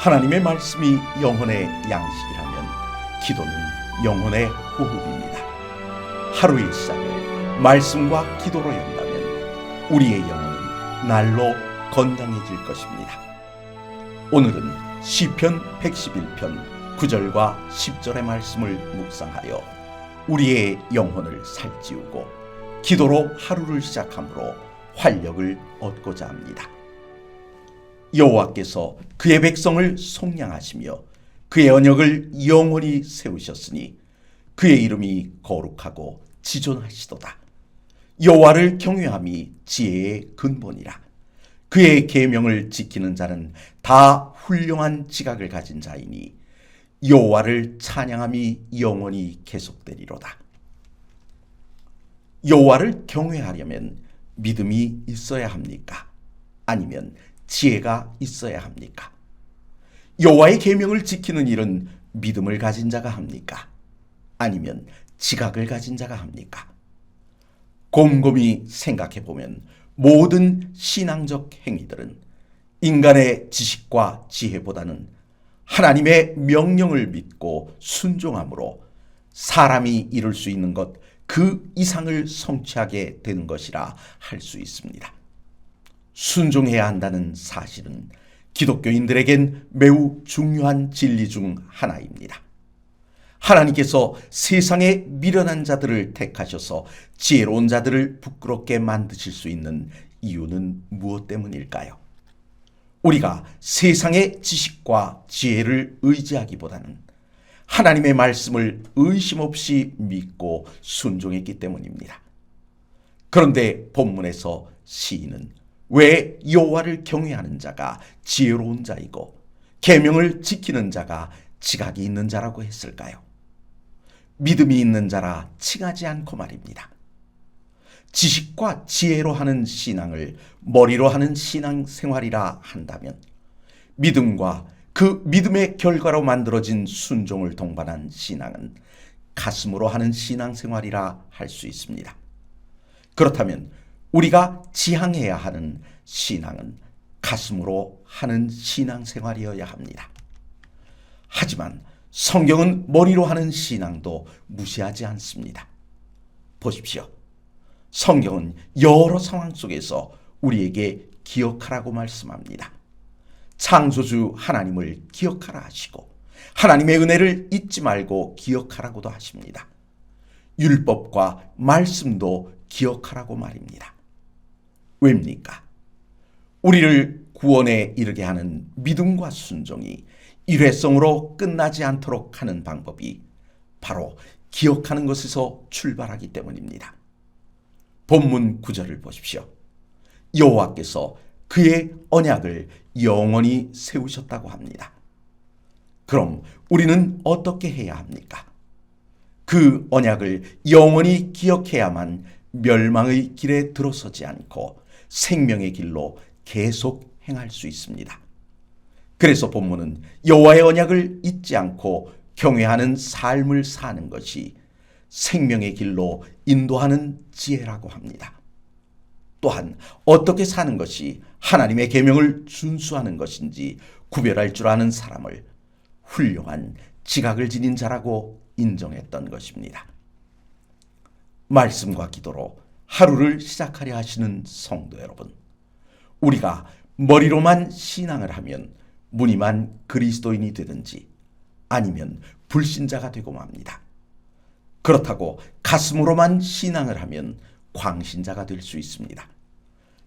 하나님의 말씀이 영혼의 양식이라면 기도는 영혼의 호흡입니다. 하루의 시작을 말씀과 기도로 연다면 우리의 영혼은 날로 건강해질 것입니다. 오늘은 시편 111편 9절과 10절의 말씀을 묵상하여 우리의 영혼을 살찌우고 기도로 하루를 시작함으로 활력을 얻고자 합니다. 여호와께서 그의 백성을 속량하시며 그의 언약을 영원히 세우셨으니 그의 이름이 거룩하고 지존하시도다. 여호와를 경외함이 지혜의 근본이라. 그의 계명을 지키는 자는 다 훌륭한 지각을 가진 자이니 여호와를 찬양함이 영원히 계속되리로다. 여호와를 경외하려면 믿음이 있어야 합니까? 아니면 지혜가 있어야 합니까? 여호와의 계명을 지키는 일은 믿음을 가진 자가 합니까? 아니면 지각을 가진 자가 합니까? 곰곰이 생각해보면 모든 신앙적 행위들은 인간의 지식과 지혜보다는 하나님의 명령을 믿고 순종함으로 사람이 이룰 수 있는 것 그 이상을 성취하게 되는 것이라 할 수 있습니다. 순종해야 한다는 사실은 기독교인들에겐 매우 중요한 진리 중 하나입니다. 하나님께서 세상에 미련한 자들을 택하셔서 지혜로운 자들을 부끄럽게 만드실 수 있는 이유는 무엇 때문일까요? 우리가 세상의 지식과 지혜를 의지하기보다는 하나님의 말씀을 의심 없이 믿고 순종했기 때문입니다. 그런데 본문에서 시인은 왜 여호와를 경외하는 자가 지혜로운 자이고 계명을 지키는 자가 지각이 있는 자라고 했을까요? 믿음이 있는 자라 칭하지 않고 말입니다. 지식과 지혜로 하는 신앙을 머리로 하는 신앙생활이라 한다면 믿음과 그 믿음의 결과로 만들어진 순종을 동반한 신앙은 가슴으로 하는 신앙생활이라 할 수 있습니다. 그렇다면 우리가 지향해야 하는 신앙은 가슴으로 하는 신앙생활이어야 합니다. 하지만 성경은 머리로 하는 신앙도 무시하지 않습니다. 보십시오. 성경은 여러 상황 속에서 우리에게 기억하라고 말씀합니다. 창조주 하나님을 기억하라 하시고 하나님의 은혜를 잊지 말고 기억하라고도 하십니다. 율법과 말씀도 기억하라고 말입니다. 왜입니까? 우리를 구원에 이르게 하는 믿음과 순종이 일회성으로 끝나지 않도록 하는 방법이 바로 기억하는 것에서 출발하기 때문입니다. 본문 9절을 보십시오. 여호와께서 그의 언약을 영원히 세우셨다고 합니다. 그럼 우리는 어떻게 해야 합니까? 그 언약을 영원히 기억해야만 멸망의 길에 들어서지 않고 생명의 길로 계속 행할 수 있습니다. 그래서 본문은 여호와의 언약을 잊지 않고 경외하는 삶을 사는 것이 생명의 길로 인도하는 지혜라고 합니다. 또한 어떻게 사는 것이 하나님의 계명을 준수하는 것인지 구별할 줄 아는 사람을 훌륭한 지각을 지닌 자라고 인정했던 것입니다. 말씀과 기도로 하루를 시작하려 하시는 성도 여러분, 우리가 머리로만 신앙을 하면 무늬만 그리스도인이 되든지 아니면 불신자가 되고 맙니다. 그렇다고 가슴으로만 신앙을 하면 광신자가 될 수 있습니다.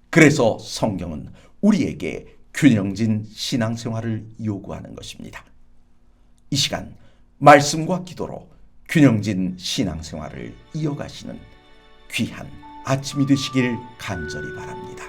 그래서 성경은 우리에게 균형진 신앙생활을 요구하는 것입니다. 이 시간 말씀과 기도로 균형진 신앙생활을 이어가시는 귀한 아침이 되시길 간절히 바랍니다.